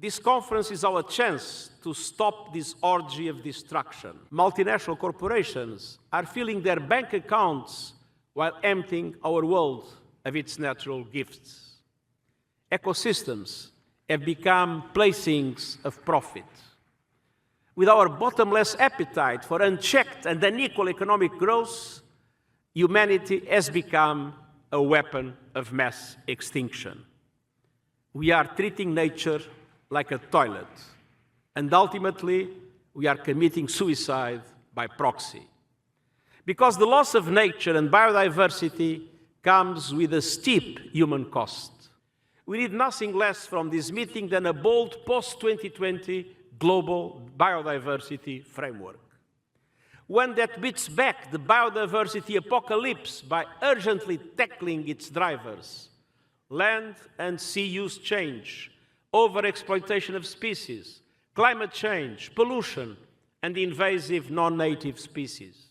This conference is our chance to stop this orgy of destruction. Multinational corporations are filling their bank accounts while emptying our world of its natural gifts. Ecosystems have become playthings of profit. With our bottomless appetite for unchecked and unequal economic growth, humanity has become a weapon of mass extinction. We are treating nature like a toilet, and ultimately, we are committing suicide by proxy. Because the loss of nature and biodiversity comes with a steep human cost. We need nothing less from this meeting than a bold post-2020 global biodiversity framework. One that beats back the biodiversity apocalypse by urgently tackling its drivers: land and sea use change, overexploitation of species, climate change, pollution, and invasive non-native species.